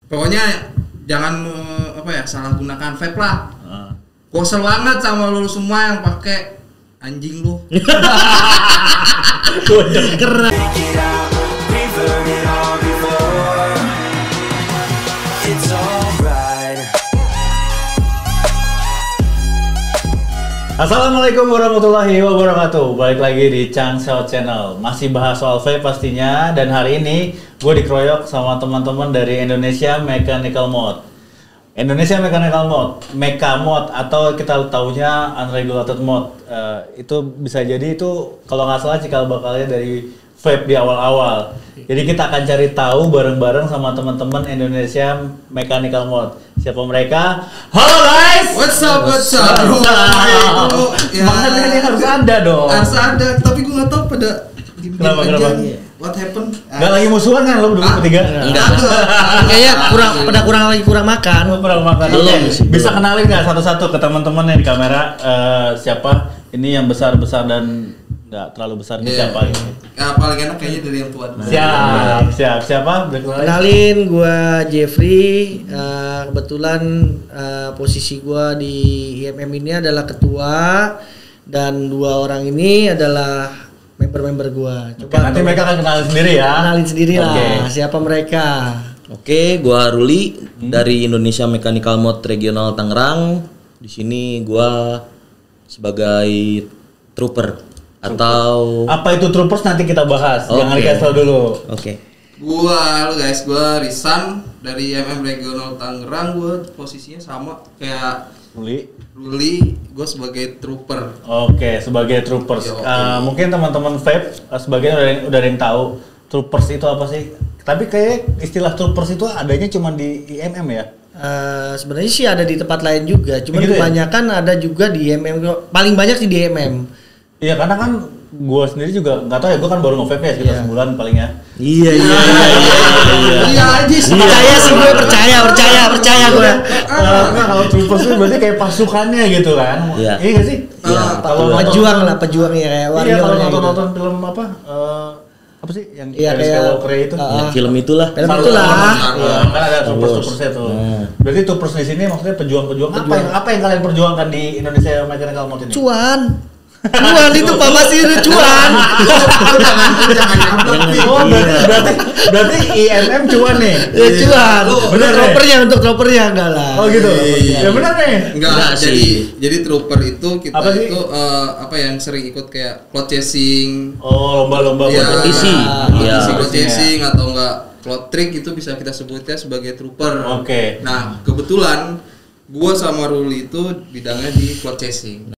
Pokoknya jangan salah gunakan vape lah. Gua kesel banget sama lu semua yang pakai anjing lu. Gua denger. Assalamualaikum warahmatullahi wabarakatuh. Balik lagi di Changseo Channel. Masih bahas soal vape pastinya. Dan hari ini gue dikeroyok sama teman-teman dari Indonesia Mechanical Mode. Indonesia Mechanical Mode, Mecha Mode atau kita tahunya Unregulated Mode. Itu bisa jadi itu kalau nggak salah cikal bakalnya dari vape di awal-awal. Jadi kita akan cari tahu bareng-bareng sama teman-teman Indonesia Mechanical Mode. Siapa mereka? Halo guys! What's up? Semangatnya ini harus ada dong. Harus ada, tapi gue nggak tahu pada Kenapa? What happened? Nggak lagi musuhan kan lo berdua bertiga? Enggak. Kayaknya kurang makan. Kurang makan. Bisa kenalin nggak satu-satu ke teman-teman yang di kamera siapa? Ini yang besar-besar dan nggak terlalu besar ini siapa ini? Paling enak kayaknya dari yang tua. Siap. Siapa? Kenalin, gua Jeffrey. Kebetulan posisi gua di IMM ini adalah ketua dan dua orang ini adalah member-member gua. Coba nanti mereka akan kenalin sendiri ya. Kenalin sendiri lah. Siapa mereka? Oke, gua Ruli dari Indonesia Mechanical Mode Regional Tangerang. Di sini gua sebagai trooper atau apa itu troopers nanti kita bahas. Jangan dikasih tahu dulu. Oke. Gua Risan dari MM Regional Tangerang. Gua posisinya sama kayak Ruli, gue sebagai trooper. Oke, sebagai troopers. Mungkin teman-teman vape sebagian udah ada yang tahu troopers itu apa sih. Tapi kayak istilah troopers itu adanya cuma di IMM ya. Sebenarnya sih ada di tempat lain juga. Cuma gitu kebanyakan ya? Ada juga di IMM. Paling banyak sih di IMM. Iya, karena kan gue sendiri juga nggak tahu ya, gue kan baru nge-vape ya sekitar sebulan paling ya. Iya aja sih. Percaya sih gue, percaya gue. Kalau troopers itu berarti kayak pasukannya gitu kan. Iya nggak sih? Iya. Pejuang ya kayak warrior. Iya, kalau nonton film apa sih yang kayak Skywalker itu? Film itulah. Kan ada troopers-troopersnya tuh. Berarti troopers di sini maksudnya pejuang-pejuang apa yang kalian perjuangkan di Indonesia Mechanical Mode ini? Cuan itu Pak masih cuan. Berarti IMM cuan nih. Ya cuan. Benar untuk tropernya enggak lah. Oh gitu. Ya benar nih. Enggak jadi trooper itu kita itu yang sering ikut kayak cloud chasing. Oh, lomba-lomba kompetisi. Cloud chasing atau enggak cloud trick itu bisa kita sebutnya sebagai trooper. Oke. Nah, kebetulan gua sama Ruli itu bidangnya di cloud chasing.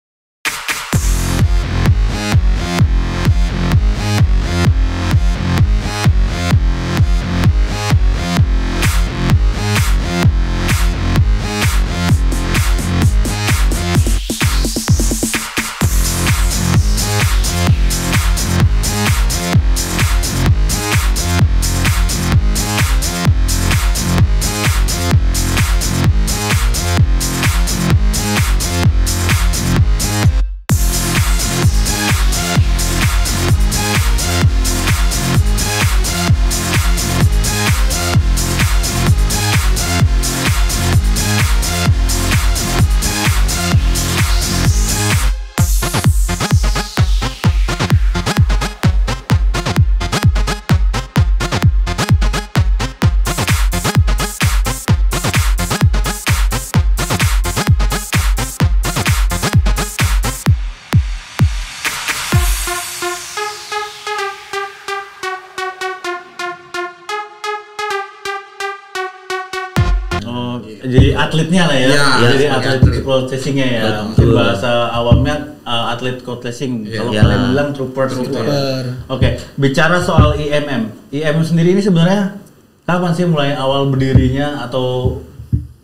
Jadi atletnya lah ya. Jadi atlet cloud chasingnya ya. Mungkin bahasa awamnya atlet cloud chasing. Kalau kalian bilang troopers gitu ya. Oke, bicara soal IMM sendiri ini sebenarnya kapan sih mulai awal berdirinya atau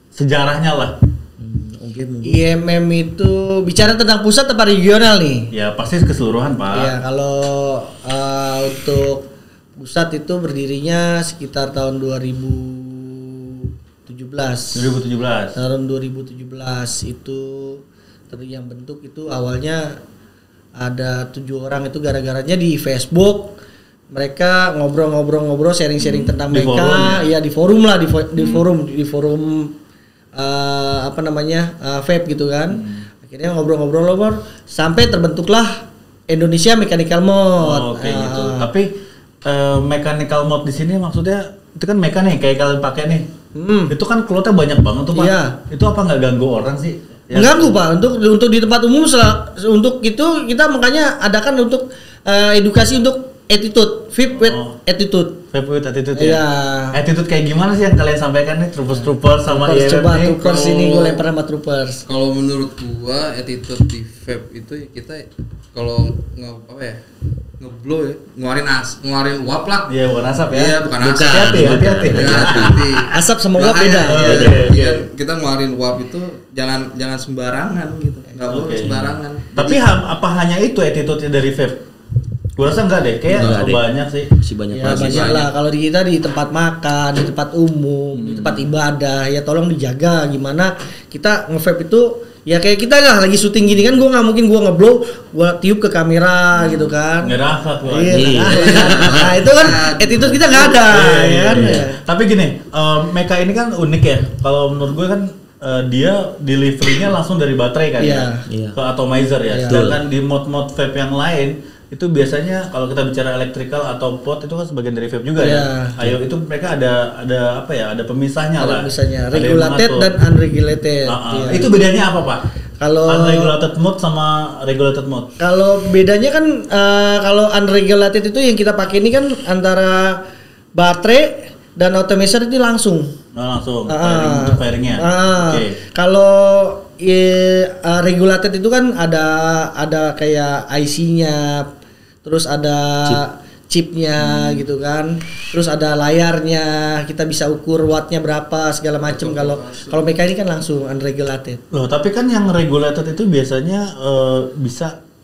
sejarahnya lah? IMM itu bicara tentang pusat atau regional nih? Ya pasti keseluruhan Pak. Ya kalau untuk pusat itu berdirinya sekitar tahun 2017. Tahun 2017 itu yang bentuk itu awalnya ada 7 orang itu gara-garanya di Facebook. mereka ngobrol-ngobrol, sharing-sharing tentang Di mereka, forum, ya di forum lah, di forum apa namanya vape gitu kan. Akhirnya ngobrol-ngobrol sampai terbentuklah Indonesia Mechanical Mode. Oh, kayak gitu. Tapi mechanical mode di sini maksudnya itu kan mekanik kayak kalian pakai nih. Itu kan keluarnya banyak banget tuh Pak. Iya. Itu apa nggak ganggu orang sih? Ya. Mengganggu Pak, untuk di tempat umum untuk itu kita makanya adakan untuk edukasi untuk attitude, vape with attitude. Vape with attitude Iya. ya. Attitude kayak gimana sih yang kalian sampaikan nih troopers sama Troopers, IMM coba nih? troopers ini gue lempar sama troopers. Kalau menurut gua attitude di vape itu ya kita kalau ngeblow ya, ngeluarin uap lah. Iya, bukan asap ya. Iya, bukan asap. Hati-hati. Hati-hati. Asap sama uap beda. Iya, kita ngeluarin uap itu jangan sembarangan gitu. Enggak boleh sembarangan. Tapi apa hanya itu attitude-nya dari vape? Gua rasa enggak deh, kayak banyak sih. Masih banyak Ya banyak lah, kalau di kita di tempat makan, di tempat umum, di tempat ibadah, ya tolong dijaga gimana kita nge-vape itu ya kayak kita lah lagi syuting gini kan, gua nggak mungkin gua ngeblow, gua tiup ke kamera gitu kan. Nggak rasa tuh. Iya. Nah itu kan attitude kita nggak ada, ya kan. Iya. Tapi gini, Mecha ini kan unik ya. Kalau menurut gue kan dia deliverynya langsung dari baterai kan Iya. ya, ke atomizer ya. Iya. Sedangkan di mod vape yang lain itu biasanya kalau kita bicara electrical atau pot itu kan sebagian dari vape juga ya. Ayo itu mereka ada apa ya? Ada pemisahnya lah. Misalnya Ada yang regulated mengatur. dan unregulated. Iya. Itu bedanya apa Pak? Kalau Unregulated mode sama regulated mode. Kalau bedanya kan kalau unregulated itu yang kita pakai ini kan antara baterai dan atomizer itu langsung. Nah, langsung untuk firingnya. Oke. Kalau regulated itu kan ada kayak IC-nya, terus ada chipnya gitu kan, terus ada layarnya, kita bisa ukur wattnya berapa segala macam. Kalau Mecha ini kan langsung unregulated. Loh, tapi kan yang regulated itu biasanya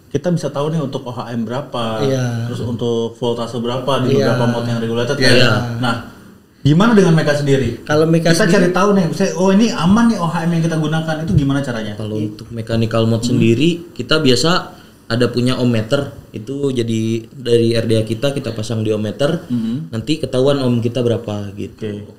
kita bisa tahu nih untuk OHM berapa, terus untuk voltase berapa di beberapa mode yang regulated ya. Nah, gimana dengan Mecha sendiri? Kalau Mecha kita cari tahu nih, misalnya, oh ini aman nih OHM yang kita gunakan, itu gimana caranya? Kalau untuk mechanical mode sendiri, kita biasa ada punya ohmmeter, itu jadi dari RDA kita pasang di ohmmeter, nanti ketahuan ohm kita berapa gitu.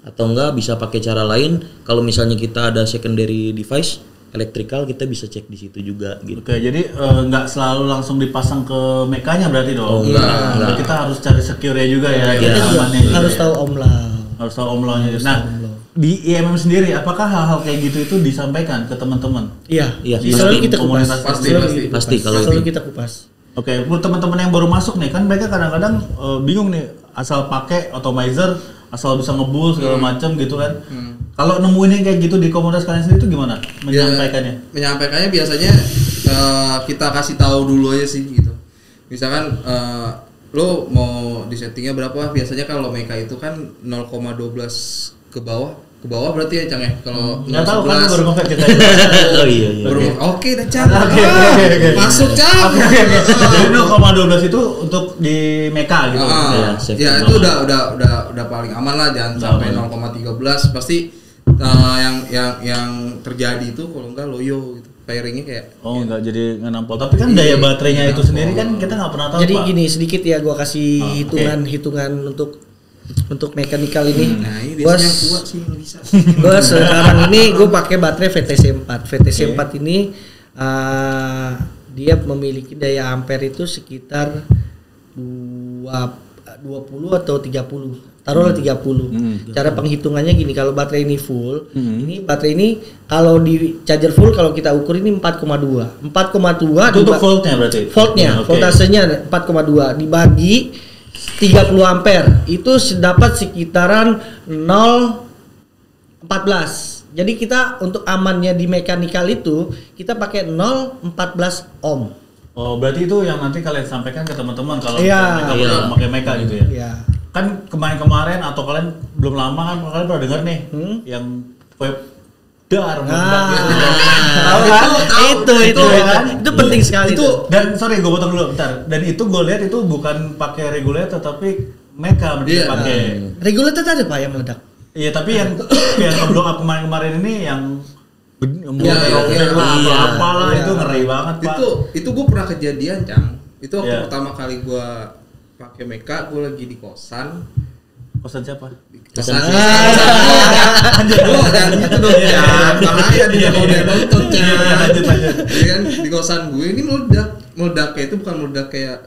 Atau enggak bisa pakai cara lain, kalau misalnya kita ada secondary device electrical, kita bisa cek di situ juga gitu. Oke, jadi nggak selalu langsung dipasang ke mekanya berarti dong? Oh, enggak. Kita harus cari secure juga ya. Kita juga harus tahu ohm lah. Harus tahu ohm law-nya. Nah, di IMM sendiri apakah hal-hal kayak gitu itu disampaikan ke teman-teman? Iya. Di Selalu kita kupas. komunitas Pasti kalau Selalu itu. kita kupas. Oke, buat teman-teman yang baru masuk nih kan mereka kadang-kadang bingung nih asal pakai atomizer, asal bisa ngebul segala macam gitu kan. Kalau nemuin yang kayak gitu di komunitas kalian sendiri itu gimana menyampaikannya? Menyampaikannya biasanya kita kasih tahu dulu aja sih gitu. Misalkan lo mau di settingnya berapa? Biasanya kalau Mecha itu kan 0,12 ke bawah berarti ya Cang ya. Kalau nggak tahu kan baru ngefek kita. Oh iya. Oke dah Cang. Oke. Masuk Cang. Jadi 0,12 itu untuk di Mecha gitu. Ya itu udah paling aman lah, jangan sampai 0,13 pasti yang terjadi itu kalau enggak loyo gitu. Firingnya kayak enggak jadi nggak nampol. Tapi kan daya baterainya itu sendiri kan kita nggak pernah tahu. Jadi Pak. gini sedikit ya gua kasih hitungan untuk mechanical ini. Nah, ini biasanya yang tua sih yang bisa. Gua sekarang ini gua pakai baterai VTC 4. VTC 4 ini dia memiliki daya ampere itu sekitar 20 atau 30. Taruhlah 30. Cara penghitungannya gini, kalau baterai ini full, ini baterai ini kalau di charger full kalau kita ukur ini 4,2. 4,2 itu untuk voltnya berarti. Voltnya, voltasenya 4,2 dibagi 30 ampere itu dapat sekitaran 0,14. Jadi kita untuk amannya di mechanical itu kita pakai 0,14 ohm. Oh, berarti itu yang nanti kalian sampaikan ke teman-teman kalau Iya. mereka pakai Mecha gitu ya. Iya. Kan kemarin atau kalian belum lama kan kalian pernah dengar nih yang web dar tahu kan? Itu penting sekali itu. Dan sorry gue potong dulu bentar. Dan itu gue lihat itu bukan pakai regulator tapi Mecha berarti pakai. Regulator ada Pak yang meledak. Iya, tapi yang ngeblow up kemarin ini yang apalah itu ngeri banget Pak. Itu gue pernah kejadian Cang. Itu waktu pertama kali gue pakai meka, gue lagi di kosan. Kosan siapa? Kosan dan itu dong ya, bahaya dia kalau dia nonton Lanjut. kan di kosan gue ini meledaknya itu bukan meledak kayak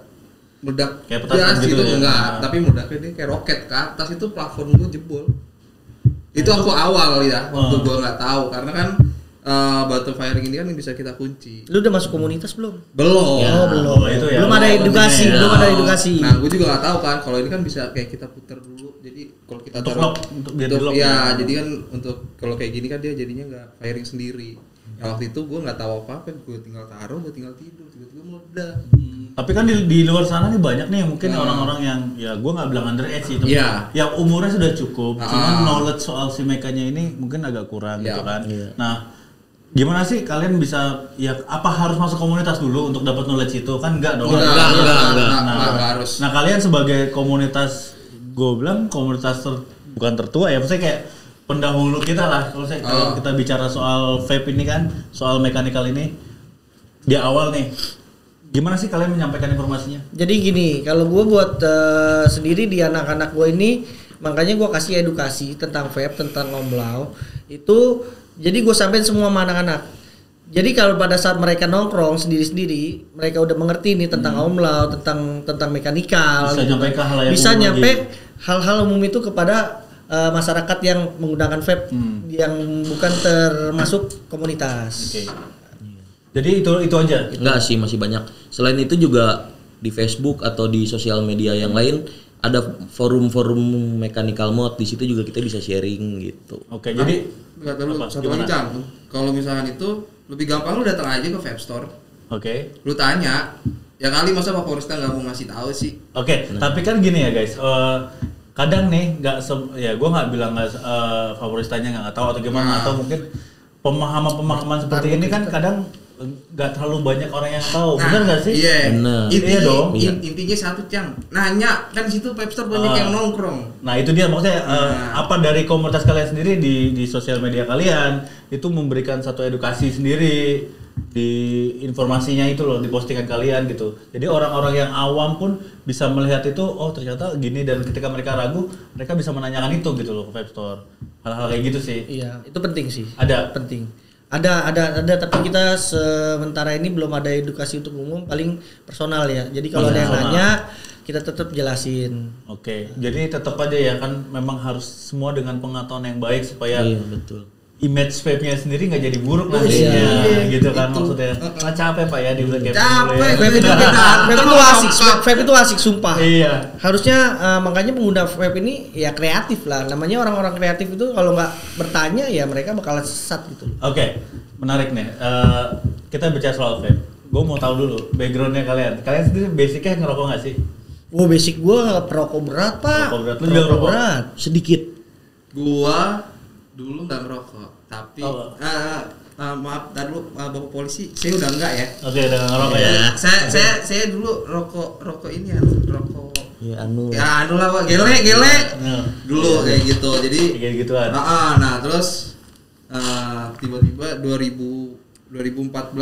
Kayak gas petasan gitu ya? enggak, tapi meledaknya dia kayak roket ke atas, itu plafon gue jebol. Itu aku awal ya, waktu gue nggak tahu karena kan bottle firing ini kan bisa kita kunci. Lu udah masuk komunitas belum? Belum. Belum. itu ya. Belum ada edukasi, Ya. belum ada edukasi. Nah, gue juga nggak tahu kan kalau ini kan bisa kayak kita putar dulu. Jadi kalau kita Untuk taruh lock, untuk biar di lock ya, ya. jadi kan untuk kalau kayak gini kan dia jadinya nggak firing sendiri. Nah, waktu itu gue nggak tahu apa-apa, gue tinggal taruh, gue tinggal tidur, tiba-tiba meledak. Tapi kan di luar sana nih banyak nih mungkin orang-orang yang ya gue nggak bilang underage sih, tapi Iya. yang umurnya sudah cukup, cuman knowledge soal si mekanya ini mungkin agak kurang Iya. gitu kan. Nah, gimana sih kalian bisa ya apa harus masuk komunitas dulu untuk dapat knowledge itu? Kan enggak dong. Enggak harus. Nah, kalian sebagai komunitas, gue bilang komunitas bukan tertua ya, maksudnya kayak pendahulu kita lah. Kalau kita bicara soal vape ini kan, soal mekanikal ini di awal nih, gimana sih kalian menyampaikan informasinya? Jadi gini, kalau gue buat sendiri di anak-anak gue ini, makanya gue kasih edukasi tentang vape, tentang ngomblau itu. Jadi gue sampein semua sama anak-anak. Jadi kalau pada saat mereka nongkrong sendiri-sendiri, mereka udah mengerti nih tentang ngomblau, tentang mekanikal. Bisa nyampe ke hal yang bisa umum nyampe lagi. hal-hal umum itu kepada masyarakat yang menggunakan vape yang bukan termasuk komunitas. Oke. Jadi itu aja. Enggak sih, masih banyak. Selain itu juga di Facebook atau di sosial media yang lain ada forum-forum mechanical mod, di situ juga kita bisa sharing gitu. Oke, jadi Enggak tahu apa? satu Gimana? lagi Cang. Kalau misalkan itu lebih gampang lu datang aja ke vape store. Oke. Lu tanya, ya kali masa Vaporista nggak mau ngasih tahu sih. Oke, tapi kan gini ya guys, kadang nih ya gue nggak bilang favoristanya nggak tahu atau gimana, atau mungkin pemahaman seperti ini kan kadang nggak terlalu banyak orang yang tahu, benar nggak sih? Iya. Bener. Iya dong. Intinya satu Cang, nanya kan di situ vape store banyak yang nongkrong. Nah itu dia maksudnya apa dari komunitas kalian sendiri di sosial media kalian itu memberikan satu edukasi sendiri di informasinya itu loh, di postingan kalian gitu. Jadi orang-orang yang awam pun bisa melihat itu, oh ternyata gini, dan ketika mereka ragu mereka bisa menanyakan itu gitu loh ke vape store. Hal-hal kayak gitu sih. Iya, itu penting sih. Ada. Penting. Ada, tapi kita sementara ini belum ada edukasi untuk umum, paling personal ya. Jadi kalau ada yang nanya, kita tetap jelasin. Oke, jadi tetap aja ya kan, memang harus semua dengan pengetahuan yang baik supaya Iya, betul. image vape-nya sendiri nggak jadi buruk nantinya, gitu kan maksudnya. Nah, capek Pak ya di Black Vape. Capek. Vape itu asik sumpah. Iya. Harusnya makanya pengguna vape ini ya kreatif lah. Namanya orang-orang kreatif itu kalau nggak bertanya ya mereka bakalan sesat gitu. Oke, menarik nih. Kita bicara soal vape. Gue mau tahu dulu background-nya kalian. Kalian sendiri basicnya ngerokok nggak sih? Wow, basic gua perokok berat, Pak. Perokok berat. Lu juga perokok? berat. Sedikit. Gua dulu nggak merokok, tapi Oh. maaf, tadi dulu Bapak polisi, saya udah enggak ya. Oke, udah nggak ngerokok ya. Saya dulu rokok ini ya, rokok. Ya anu. Ya anu lah Pak, gelek. Nah, Dulu kayak gitu. Jadi kayak gituan. nah terus tiba-tiba 2014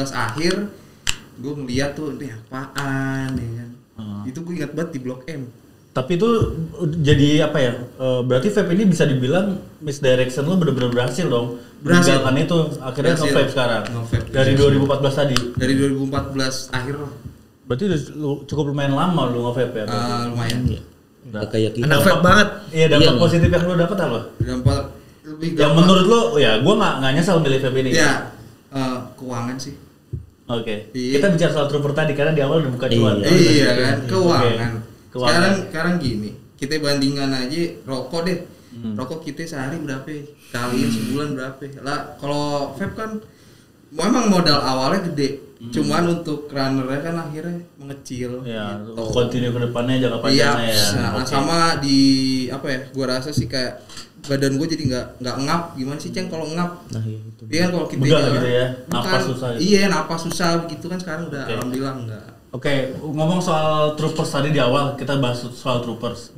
akhir gue ngeliat tuh ini apaan ya kan. Itu gue ingat banget di Blok M. Tapi itu jadi apa ya? Berarti vape ini bisa dibilang misdirection lo benar-benar berhasil dong. Berhasil. Meninggalkan itu akhirnya Berhasil. nge-vape sekarang. Nge-vape. Dari 2014 tadi. Dari 2014 akhir Berarti udah cukup lumayan lama lu nge-vape ya. berarti? lumayan. Nggak kayak kita. Anak vape banget. Iya, dampak Iya. positif yang lu dapat apa? Dampak lebih Yang gampang. menurut lu ya gua nggak nyesal milih vape ini. Ya keuangan sih. Oke. Iya. Kita bicara soal trooper tadi karena di awal udah buka cuan. Iya. Iya kan, keuangan. Oke. Keuangan. Sekarang gini, kita bandingkan aja rokok deh. Rokok kita sehari berapa? Kaliin sebulan berapa? Lah kalau vape kan memang modal awalnya gede. Cuman untuk runnernya kan akhirnya mengecil. Ya, gitu. continue ke depannya jangka Iya, panjangnya ya. nah, Oke. sama di apa ya? Gua rasa sih kayak badan gue jadi nggak ngap. Gimana sih Ceng kalau ngap? Nah, iya itu. Iya kan kalau kita Begal jalan, gitu ya, bukan, napas susah gitu. Iya, napas susah begitu kan sekarang udah Oke. alhamdulillah enggak. Oke, ngomong soal troopers tadi di awal kita bahas soal troopers.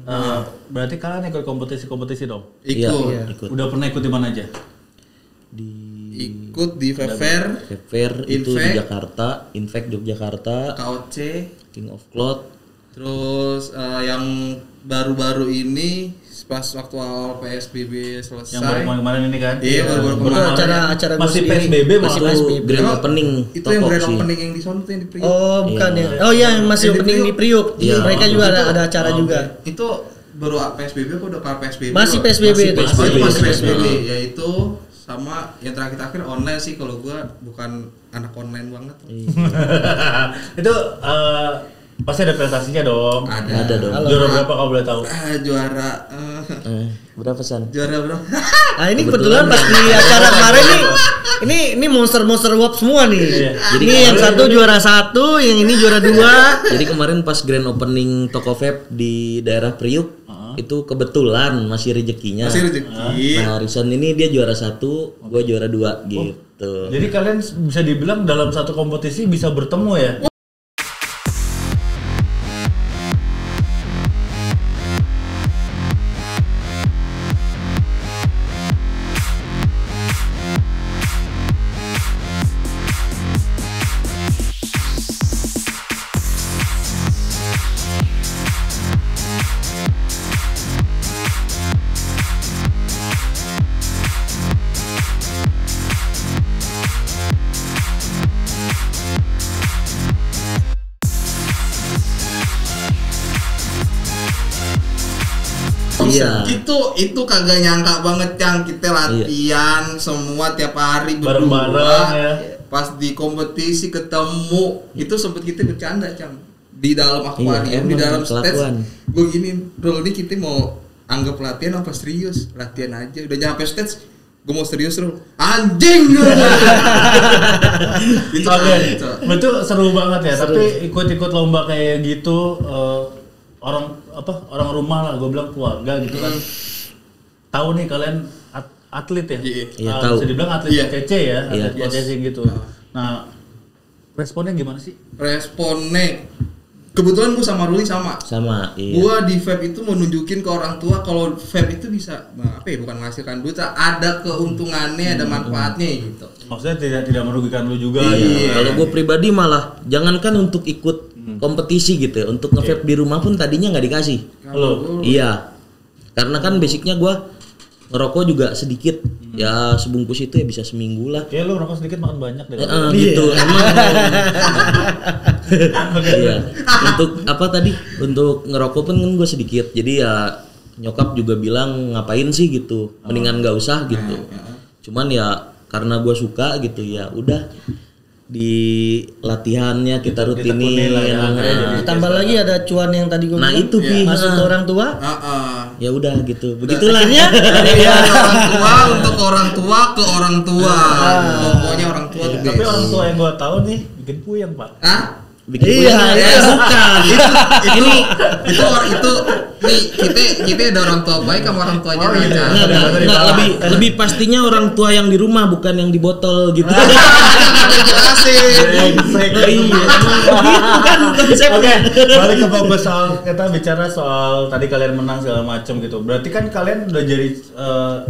Berarti kalian ikut kompetisi dong? Iya, Ikut. ikut. Udah pernah ikut di mana aja? Ikut di Vape Fair, Vape Fair itu di Infect. Jakarta, Infect Yogyakarta, KOC, King of Cloud, Terus yang baru-baru ini pas waktu awal PSBB selesai. Yang baru kemarin ini kan? Iya, baru-baru Itu kemarin. acara Masih gua sendiri. PSBB Masih waktu PSBB. grand opening Itu toko yang grand sih. opening yang di sono tuh yang di Priok. Oh, bukan Iya. ya. Oh iya, yang masih Yang di opening di Priuk. Priuk. Iya. Mereka juga ada acara Oh, juga. Itu baru PSBB apa udah kelar PSBB? Masih Bro? PSBB itu. Oh, itu masih PSBB. PSBB. Yaitu sama yang terakhir online sih kalau gua bukan anak online banget. Itu pasti ada prestasinya dong. Ada dong. Halo. Juara berapa kalau boleh tahu? Juara Berapa San? juara bro. Nah, ini kebetulan pas di acara kemarin nih, ini monster-monster wap semua nih. Iya. Jadi Ini yang satu juara 1, yang ini juara 2. Jadi kemarin pas grand opening toko vape di daerah Priuk itu kebetulan masih rezekinya. Masih rezeki. Nah, Rison ini dia juara 1, gue juara 2 gitu. Jadi kalian bisa dibilang dalam satu kompetisi bisa bertemu ya? Iya. Itu kagak nyangka banget yang kita latihan semua tiap hari berdua. Bareng-bareng ya. Pas di kompetisi ketemu itu sempet kita bercanda Cang di dalam akuarium, Iya, di emang dalam kelakuan. stage. Gue gini, bro ini kita mau anggap latihan apa serius? Latihan aja. Udah nyampe stage, gue mau serius bro. Anjing. Itu Oke, kacau. itu seru banget ya. Tapi ikut-ikut lomba kayak gitu orang rumah lah, gue bilang keluarga gitu kan. Tahu nih kalian atlet ya? Iya, tahu. Bisa dibilang atlet Iya. CC ya, Iya. atlet CC gitu. Nah, responnya gimana sih? Responnya kebetulan gue sama Ruli sama. Iya. Gua di vape itu menunjukin ke orang tua kalau vape itu bisa bukan menghasilkan duit, ada keuntungannya, ada manfaatnya gitu. Maksudnya tidak merugikan lu juga. Iya. gitu. Kalau gue pribadi malah jangankan untuk ikut kompetisi gitu ya, untuk nge-vape di rumah pun tadinya nggak dikasih. Lo Iya. Karena kan basicnya gue ngerokok juga sedikit. Ya sebungkus itu ya bisa seminggu lah. kayak lu rokok sedikit makan banyak deh. Gitu. Emang. Iya. Untuk apa tadi? Untuk ngerokok pun kan gue sedikit. Jadi ya nyokap juga bilang ngapain sih gitu. Mendingan nggak usah gitu. Cuman ya karena gue suka gitu ya udah di latihannya kita rutinin. Ditekunin lah ya, akhirnya jadi Tambah lagi ada cuan yang tadi gue Nah bilang. itu Pi. Masuk ke orang tua. Ya udah gitu. Begitulah. Akhirnya Iya, orang tua untuk orang tua ke orang tua. Pokoknya orang tua the Tapi best. orang tua yang gua tahu nih bikin puyeng, Pak. Hah? Bikin Iya, punya- iya. bukan. Ini itu nih kita ada orang tua baik sama orang tua Oh, jahat. iya. Nggak, lebih pastinya orang tua yang di rumah bukan yang di botol gitu. Jelasin. Oh iya, gitu kan konsepnya. Oke, balik ke fokus soal kita bicara soal tadi kalian menang segala macam gitu. Berarti kan kalian udah jadi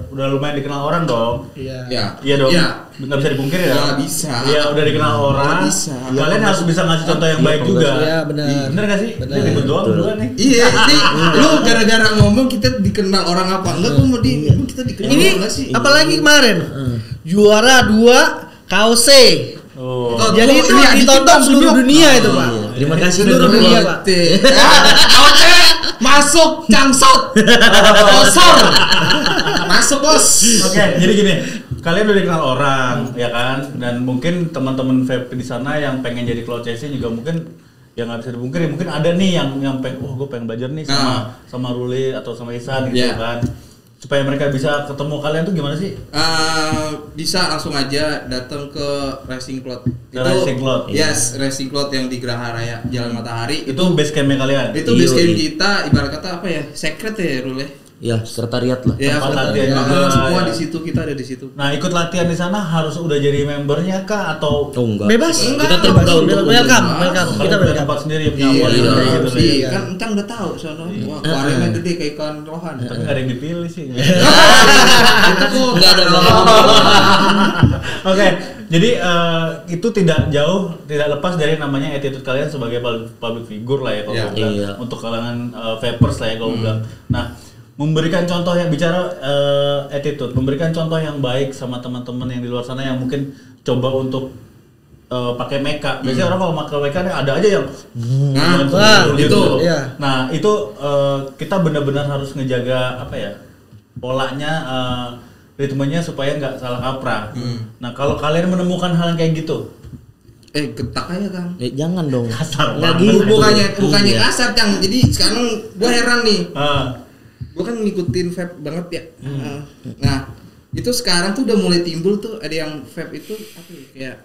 udah lumayan dikenal orang dong. Iya. Ya. Iya dong. Iya. Nggak bisa dipungkiri ya. Nggak bisa. Iya, udah dikenal orang. bisa. Kalian harus bisa ngasih contoh yang Iya, baik kalau juga. Iya, benar. Bener nggak sih? Benar. Ini ribet doang berdua nih. Iya, ini lu gara-gara ngomong kita dikenal orang apa enggak tuh mau emang kita dikenal Ini enggak sih? apalagi kemarin juara 2 KOC. Oh. Tuh, Jadi itu ini ditonton Adit seluruh tunjuk. dunia itu, Pak. Iya, terima kasih Seluruh udah dunia, support. Pak. Oke, masuk cangsot. Kosor. Masuk, Bos. Oke, jadi gini, kalian udah dikenal orang, ya kan? Dan mungkin teman-teman vape di sana yang pengen jadi cloud chasing juga mungkin ya nggak bisa dipungkiri, mungkin ada nih yang pengen, gue pengen belajar nih sama Ruli atau sama Isan gitu Yeah. kan, supaya mereka bisa ketemu kalian tuh gimana sih? Bisa langsung aja datang ke Racing Cloud. Racing Cloud, Yes, Racing Cloud yang di Geraha Raya Jalan Matahari. Itu base campnya kalian. Itu base camp Iya. kita, ibarat kata apa ya? Secret ya, Rule. Ya, sekretariat lah. Ya, Tempat sekretariat. latihan juga, Semua ya. di situ, kita ada di situ. Nah, ikut latihan di sana harus udah jadi membernya kah atau Oh enggak. Bebas. Kita terbuka untuk welcome, umum. welcome. kita Kita punya welcome. tempat sendiri punya Iya, wali iya, gitu lah ya? iya, kan Encang udah tahu sono. Wah, akuariumnya gede kayak ikan rohan. Tapi nggak ada yang dipilih sih. Itu kok Enggak ada banget. Oke, Jadi itu tidak lepas dari namanya attitude kalian sebagai public figure lah ya kalau Iya. gua bilang. Iya. Untuk kalangan vapers lah ya kalau gua bilang. Nah, memberikan contoh yang bicara attitude, memberikan contoh yang baik sama teman-teman yang di luar sana yang mungkin coba untuk pakai meka. Biasanya orang kalau pakai meka ada aja yang itu. Iya. Nah, itu kita benar-benar harus ngejaga apa ya? Polanya ritmenya supaya nggak salah kaprah. Nah, kalau kalian menemukan hal yang kayak gitu, Getak aja Kang. Jangan dong. kasar Nggak banget. gitu. Bukannya Iya. kasar Kang. Jadi sekarang gua heran nih. Ah, Gua kan ngikutin vape banget ya. Nah, itu sekarang tuh udah mulai timbul tuh ada yang vape itu apa ya kayak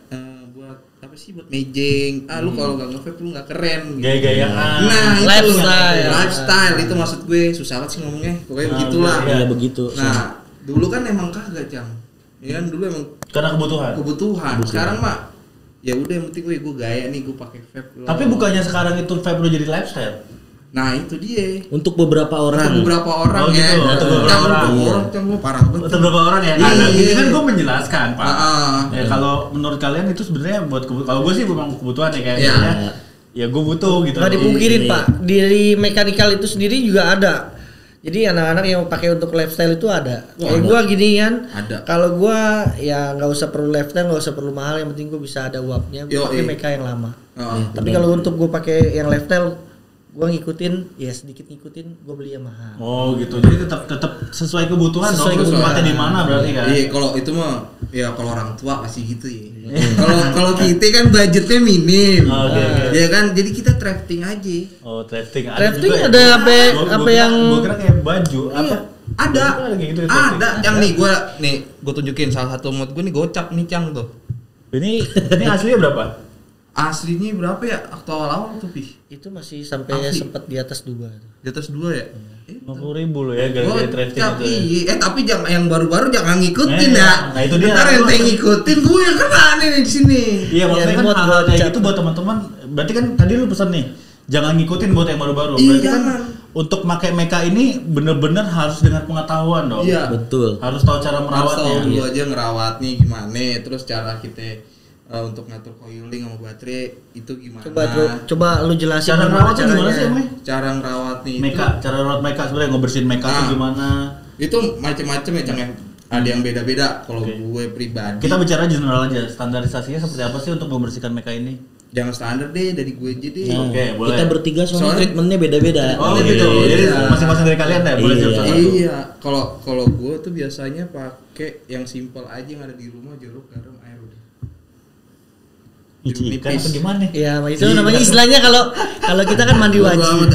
buat apa sih buat mejeng. Lu kalau nggak nge-vape lu nggak keren. gaya-gayaan. Nah, itu Lifestyle. lifestyle itu maksud gue susah banget sih ngomongnya. Pokoknya begitulah. Iya begitu. Nah, dulu kan emang kagak, Cang. Ya kan dulu emang Karena kebutuhan. Sekarang mah ya udah yang penting gue gaya nih gue pakai vape. Tapi bukannya sekarang itu vape udah jadi lifestyle? Nah, itu dia. Untuk beberapa orang. Untuk beberapa orang Oh, ya. gitu. Untuk beberapa orang. Cang lu parah banget. Untuk beberapa orang ya. Nah, Iya. ini kan gue menjelaskan, Pak. Iya. Kalau menurut kalian itu sebenarnya buat kalau gue sih memang kebutuhan ya Iya. kayaknya. Ya gue butuh gitu. Nggak dipungkirin Iya. Pak, dari mekanikal itu sendiri juga ada. Jadi anak-anak yang pakai untuk lifestyle itu ada. Kayak gua gini kan. Ada. Kalau gua ya nggak usah perlu lifestyle, nggak usah perlu mahal, yang penting gua bisa ada uapnya. Gua pakai meka yang lama. Tapi kalau untuk gua pakai yang lifestyle, gua ngikutin, ya sedikit ngikutin, gua beli yang mahal. Oh gitu. Jadi tetap sesuai kebutuhan Sesuai dong. kebutuhan. Tempatnya di mana berarti kan? Iya, kalau itu mah ya kalau orang tua pasti gitu ya. Kalau kita kan budgetnya minim. Oke. Ya kan, jadi kita thrifting aja. Oh, thrifting. Thrifting juga ya? ada apa Gua yang Gua kira kayak baju apa? Ada. Gua kira kayak gitu ya, thrifting. Ada. Yang gue tunjukin salah satu mod gue nih gocap nih Cang tuh. Ini aslinya berapa? Aslinya berapa ya? Waktu awal-awal tuh Pi. itu masih sampai Asli. sempat di atas 2 tuh. Di atas 2 ya? 50.000 loh ya gara-gara thrifting Gocap, itu. Ya. iya. Tapi jangan yang baru-baru jangan ngikutin Nah, ya. nah, itu dia. Ntar ente ngikutin gue yang kena nih di sini. Iya, maksudnya kan remote hal-hal kayak gocap. gitu buat teman-teman. Berarti kan tadi lu pesan nih, jangan ngikutin buat yang baru-baru. Iya, Berarti kan jangan. untuk pakai meka ini bener-bener harus dengan pengetahuan dong. Iya. Betul. Harus tahu cara Harus merawatnya. tahu dulu aja ngerawatnya gimana, terus cara kita untuk ngatur coiling sama baterai itu gimana. Coba lu jelasin Cara gimana merawatnya gimana sih, Emang? Cara ngerawatnya itu Meka, cara merawat meka sebenarnya ngebersihin meka tuh Nah. gimana? itu macam-macam ya Cang ya. Ada yang beda-beda. Kalau Oke. gue pribadi Kita bicara general aja, standarisasinya seperti apa sih untuk membersihkan meka ini? jangan standar deh dari gue aja deh. Nah, Oke, boleh. kita bertiga soalnya Soalnya- treatmentnya beda-beda. Oh Iya, gitu. iya, Jadi iya. masing-masing dari kalian ya boleh Iya. jawab satu. Iya, kalau gue tuh biasanya pakai yang simple aja yang ada di rumah, jeruk, garam, air udah. Ikan Nipis. apa gimana? Ya, itu namanya istilahnya kalau kita kan mandi wajib.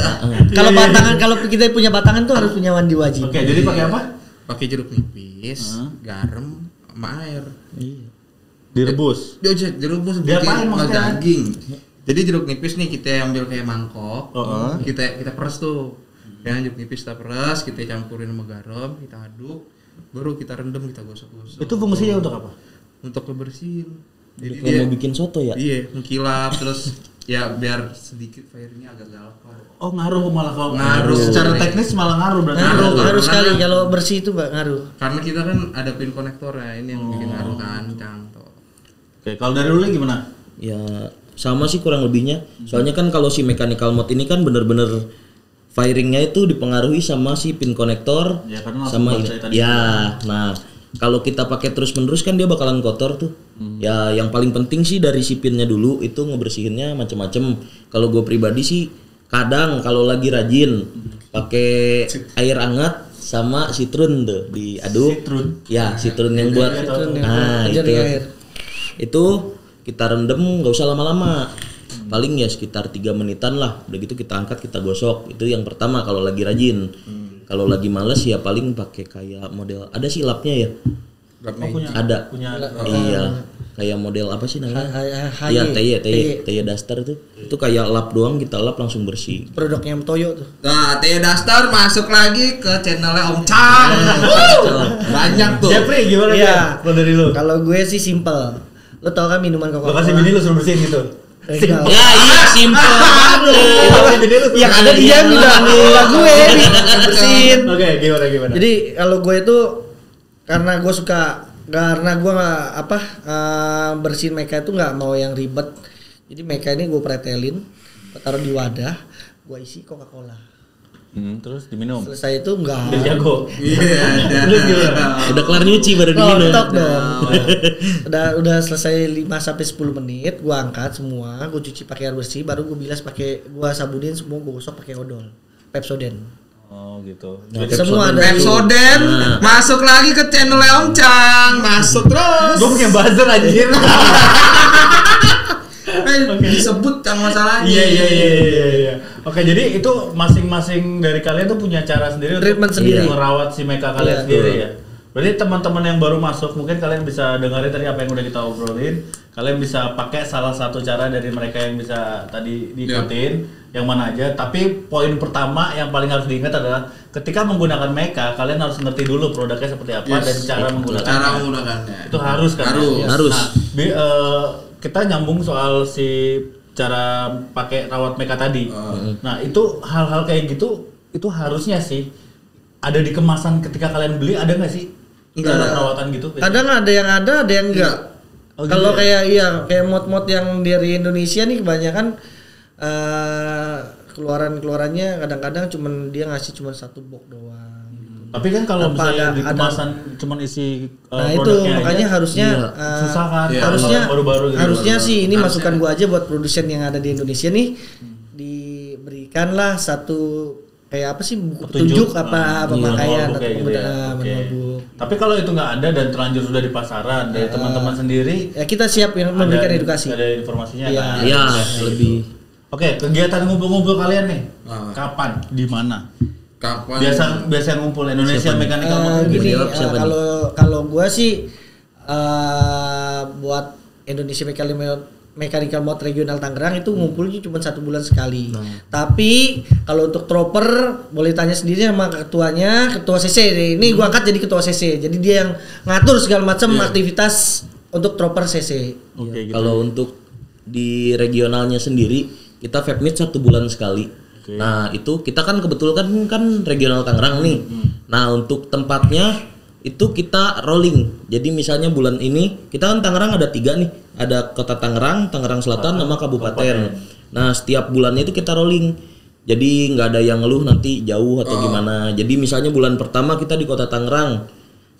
Kalau Iya, iya, batangan, kalau kita punya batangan tuh harus punya mandi wajib. Oke, jadi pakai apa? Pakai jeruk nipis, garam, sama air. Iya. Direbus. Jeruk nipis Diapain sama maksudnya? daging. Jadi jeruk nipis nih kita ambil kayak mangkok, Heeh. kita peres tuh. Ya, jeruk nipis kita peres, kita campurin sama garam, kita aduk, baru kita rendam, kita gosok-gosok. Itu fungsinya untuk apa? Untuk ngebersihin. Jadi Kayak mau bikin soto ya? iya, mengkilap terus ya biar sedikit fire-nya agak galak lah. Oh ngaruh malah kalau Ngaruh. secara teknis malah ngaruh berarti. Ngaruh sekali Karena- kalau bersih itu nggak ngaruh. Karena kita kan ada pin konektornya, ini yang bikin ngaruh kan, Cang. Tuh. Oke, kalau dari lu gimana? Ya sama sih kurang lebihnya. Soalnya kan kalau si mechanical mode ini kan bener-bener firingnya itu dipengaruhi sama si pin konektor Ya, karena langsung sama baterai tadi. ya. Nah kalau kita pakai terus-menerus kan dia bakalan kotor tuh. Ya yang paling penting sih dari si pinnya dulu itu ngebersihinnya macem-macem. Kalau gue pribadi sih kadang kalau lagi rajin pakai air hangat sama citron tuh diaduk. Citron? Ya citron yang buat. Nah itu. Penjaring air. Itu kita rendam nggak usah lama-lama, paling ya sekitar 3 menitan lah. Udah gitu kita angkat, kita gosok. Itu yang pertama kalau lagi rajin. Kalau lagi males ya paling pakai kayak model, ada sih lapnya ya, ada. Iya, kayak model apa sih namanya? Iya, TY Duster itu kayak lap doang, kita lap langsung bersih. Produknya Toyo tuh. Nah, Teh Dastar masuk lagi ke channelnya Om Cang. Banyak tuh. Jeffrey gimana Iya. ya? Kalau dari lu? Kalau gue sih simple. Lo tau kan minuman Lo Coca-Cola? kasih bini lu suruh bersihin gitu. Enggak. Ya iya simple banget. Lo kasih bini lu. Yang ada dia bilang gue bersihin. Oke, gimana? Jadi kalau gue itu karena gue suka karena gua nggak bersihin mecha itu nggak mau yang ribet. Jadi mecha ini gua pretelin, gua taruh di wadah, gua isi Coca-Cola. Terus diminum. Selesai itu enggak. Udah jago. Udah kelar nyuci baru diminum. Rontok dong. Udah selesai 5 sampai 10 menit, gua angkat semua, gua cuci pakai air bersih, baru gua bilas gua sabunin semua, gua gosok pakai odol. Pepsodent. Oh gitu. Semua ada Pepsodent masuk lagi ke channel Om Chang, masuk terus. Gue punya buzzer anjir. Disebut Chang masalahnya. Iya. Oke, jadi itu masing-masing dari kalian tuh punya cara sendiri Treatment untuk sendiri. merawat si mecha kalian sendiri ya. Berarti teman-teman yang baru masuk mungkin kalian bisa dengerin tadi apa yang udah kita obrolin. Kalian bisa pakai salah satu cara dari mereka yang bisa tadi diikutin. Yang mana aja, tapi poin pertama yang paling harus diingat adalah ketika menggunakan mecha, kalian harus ngerti dulu produknya seperti apa dan cara menggunakannya. Itu harus kan? Harus. Nah, kita nyambung soal si cara pakai rawat mecha tadi. Nah, itu hal-hal kayak gitu itu harusnya sih ada di kemasan ketika kalian beli, ada nggak sih? Cara perawatan gitu? Kadang ada yang enggak. Oh, kalau gitu ya? kayak mod-mod yang dari Indonesia nih kebanyakan keluarannya kadang-kadang dia ngasih cuma satu box doang gitu. Tapi kan kalau misalnya di kemasan cuma isi produknya itu makanya aja, harusnya susah kan. Baru-baru gitu. Harusnya sih ini masukan gua aja buat produsen yang ada di Indonesia nih, diberikanlah satu kayak apa sih, buku petunjuk apa pemakaian atau penggunaan manual. Tapi kalau itu nggak ada dan terlanjur sudah di pasaran dari teman-teman sendiri, ya kita siap yang memberikan edukasi. Ada informasinya kan? Iya, lebih. Oke, kegiatan ngumpul-ngumpul kalian nih, kapan, di mana? Kapan? Biasa ngumpul Indonesia Mechanical Mod. Gini, kalau gua sih buat Indonesia Mechanical Mod regional Tangerang itu ngumpulnya cuma 1 bulan sekali. Tapi kalau untuk Trooper boleh tanya sendiri sama ketuanya, ketua CC. Ini gua angkat jadi ketua CC. Jadi dia yang ngatur segala macam aktivitas untuk Trooper CC. Oke, gitu. Kalau untuk di regionalnya sendiri kita vape meet 1 bulan sekali. Nah itu kita kan kebetulan kan regional Tangerang nih. Nah untuk tempatnya itu kita rolling. Jadi misalnya bulan ini kita kan Tangerang ada 3 nih. Ada Kota Tangerang, Tangerang Selatan, sama Kabupaten. Nah setiap bulannya itu kita rolling. Jadi nggak ada yang ngeluh nanti jauh atau gimana. Jadi misalnya bulan pertama kita di Kota Tangerang,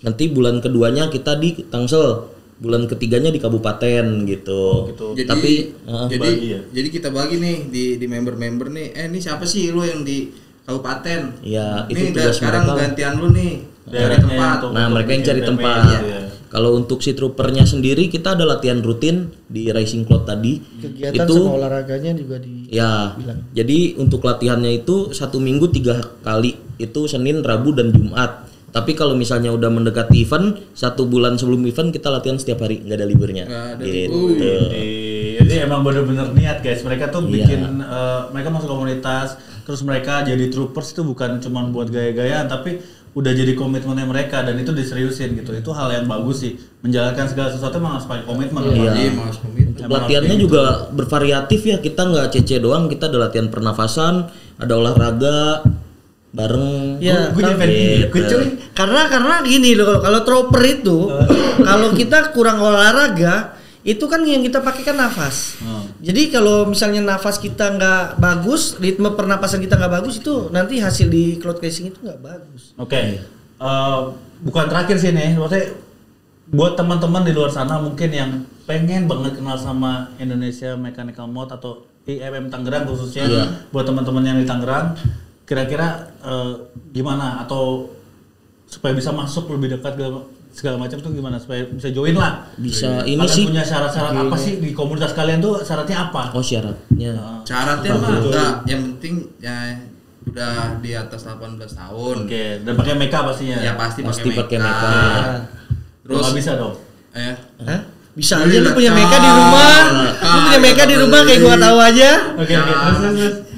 nanti bulan keduanya kita di Tangsel, bulan ketiganya di kabupaten gitu. Jadi, bagi ya? jadi kita bagi nih di member-member nih. Ini siapa sih lu yang di kabupaten? Iya, itu nih tugas sekarang mereka. gantian lu nih cari tempat. Nah, mereka yang cari tempat. Kalau untuk si troopernya sendiri kita ada latihan rutin di Racing Cloud tadi. Kegiatan itu sama olahraganya juga di. Ya, jadi untuk latihannya itu 1 minggu 3 kali. Itu Senin, Rabu, dan Jumat. Tapi kalau misalnya udah mendekati event, 1 bulan sebelum event kita latihan setiap hari, nggak ada liburnya. Gitu. Jadi emang bener-bener niat guys. Mereka tuh bikin, mereka masuk komunitas, terus mereka jadi troopers itu bukan cuma buat gaya-gayaan, tapi udah jadi komitmennya mereka dan itu diseriusin gitu. Itu hal yang bagus sih. Menjalankan segala sesuatu emang harus pakai komitmen. Untuk latihannya juga bervariatif ya. Kita nggak CC doang, kita ada latihan pernafasan, ada olahraga bareng. Ya, Gitu. Karena gini loh, kalau trooper itu kalau kita kurang olahraga itu kan yang kita pakai kan nafas. Jadi kalau misalnya nafas kita nggak bagus, ritme pernapasan kita nggak bagus, itu nanti hasil di cloud racing itu nggak bagus. Oke. Bukan terakhir sih nih, maksudnya buat teman-teman di luar sana mungkin yang pengen banget kenal sama Indonesia Mechanical Mod atau IMM Tangerang khususnya, buat teman-teman yang di Tangerang, kira-kira gimana atau supaya bisa masuk lebih dekat segala macam tuh gimana supaya bisa join lah? Bisa ini kalian sih. punya syarat-syarat apa sih di komunitas kalian tuh, syaratnya apa? Oh, syaratnya. Syaratnya mah enggak, yang penting ya udah di atas 18 tahun. Oke, dan pakai mecha pastinya. Ya pasti pakai pakai mecha. Terus nggak bisa dong. Hah? Bisa aja lu punya mecha di rumah. Lu punya mecha di rumah kayak gua tahu aja. Oke.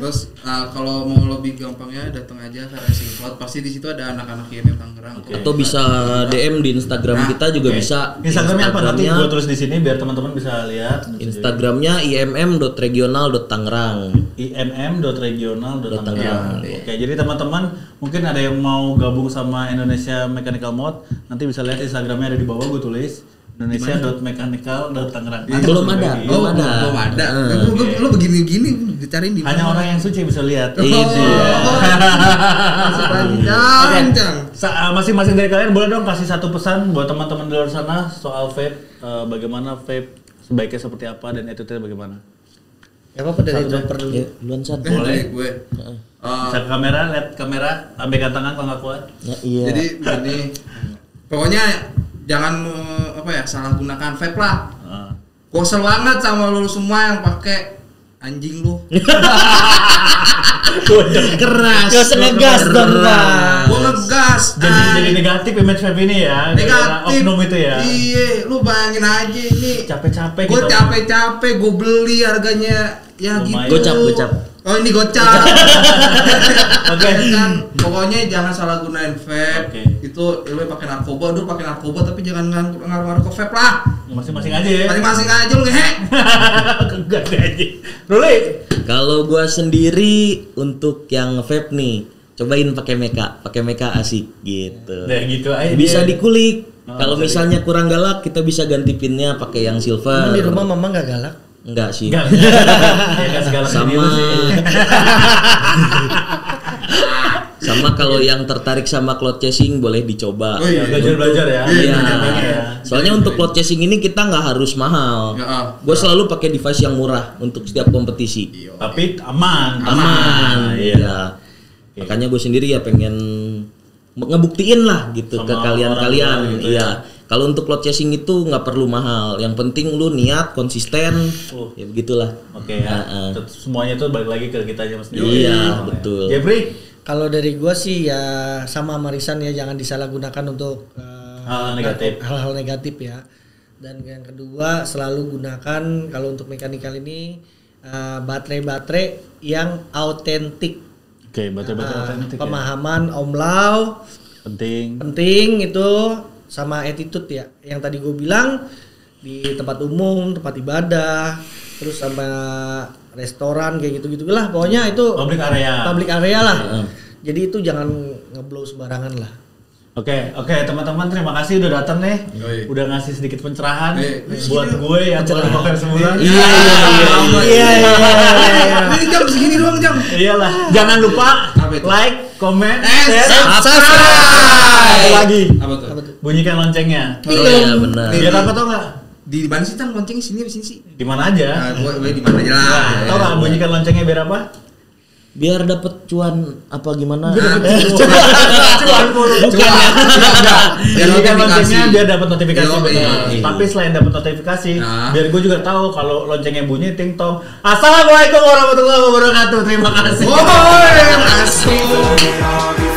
Terus Kalau mau lebih gampangnya datang aja ke Racing Cloud, pasti di situ ada anak-anak IMM Tangerang. Atau bisa DM di Instagram kita juga bisa. Instagramnya apa nanti gue tulis di sini biar teman-teman bisa lihat. Instagramnya imm.regional.tangerang. imm.regional.tangerang. Oke, jadi teman-teman mungkin ada yang mau gabung sama Indonesia Mechanical Mode, nanti bisa lihat Instagramnya ada di bawah, gue tulis Indonesia.mechanical.tangerang. Belum ada. Belum ada. Lu begini-gini dicariin di Hanya orang yang suci bisa lihat. Masing-masing dari kalian boleh dong kasih satu pesan buat teman-teman di luar sana soal vape, bagaimana vape sebaiknya seperti apa dan attitude bagaimana? Ya apa dari dropper dulu. Duluan San. Boleh gue. Bisa ke kamera, lihat kamera, ambilkan tangan kalau nggak kuat. Iya. Jadi begini, pokoknya jangan salah gunakan vape lah. Gosel banget sama lu semua yang pakai anjing lu. Keras. Gak usah ngegas dong, Pak. Gua ngegas. Jadi negatif image vape ini ya. Negatif. Oknum itu ya. Iya, lu bayangin aja ini. Capek-capek Gue gitu. capek-capek gue beli harganya ya Lumayan. gitu. Gocap. Oh ini gocap. Oke. Kan pokoknya jangan salah gunain vape. Oke. Itu lu pakai narkoba, dulu pakai narkoba tapi jangan ngaruh-ngaruh ke vape lah. Masing-masing aja ya. Masing-masing aja lu ngehe. Enggak aja. Ruli. Kalau gua sendiri untuk yang vape nih, cobain pakai meka asik gitu. Nah, gitu aja. Bisa dia. dikulik. Kalau misalnya kurang galak, kita bisa ganti pinnya pakai yang silver. Emang di rumah mama nggak galak? Enggak sih. Enggak. Ya kan segala Sama sih. sama kalau yang tertarik sama cloud chasing boleh dicoba. Oh, iya. Belajar ya. Iya. Ya. Soalnya untuk cloud chasing ini kita nggak harus mahal. Ya, Gue selalu pakai device yang murah untuk setiap kompetisi. Tapi aman. Iya. Makanya gue sendiri ya pengen ngebuktiin lah gitu Sama ke kalian-kalian. orang gitu Iya. Kalau untuk cloud chasing itu nggak perlu mahal. Yang penting lu niat, konsisten. Ya begitulah. Oke ya. Semuanya itu balik lagi ke kita aja sendiri. Iya, betul. Jeffrey. Kalau dari gua sih ya sama Marisan ya, jangan disalahgunakan untuk hal-hal negatif ya. Dan yang kedua selalu gunakan kalau untuk mekanikal ini baterai-baterai yang autentik. Oke, baterai-baterai autentik. Pemahaman Om Lau penting itu, sama attitude ya. Yang tadi gue bilang di tempat umum, tempat ibadah, terus sama restoran kayak gitu-gitu lah. Pokoknya itu public area lah. Jadi itu jangan ngeblow sembarangan lah. Oke, teman-teman terima kasih udah datang nih. Udah ngasih sedikit pencerahan buat gue yang baru pakai sebulan. Iya. Ini jam segini doang jam. Iyalah. Jangan lupa like, comment, Subscribe. lagi. Apa tuh? Bunyikan loncengnya. Oh iya benar. Biar apa tau nggak? Di mana sih Cang loncengnya sini sih? Di mana aja. Gue di mana aja lah. Tau nggak bunyikan loncengnya biar apa? Biar dapet cuan apa gimana? Cuan mulu. Bukan. Bunyikan loncengnya biar dapat notifikasi. Iya. Tapi selain dapat notifikasi, Nah. biar gue juga tahu kalau loncengnya bunyi ting tong. Assalamualaikum warahmatullahi wabarakatuh. Terima kasih. Oh, terima kasih.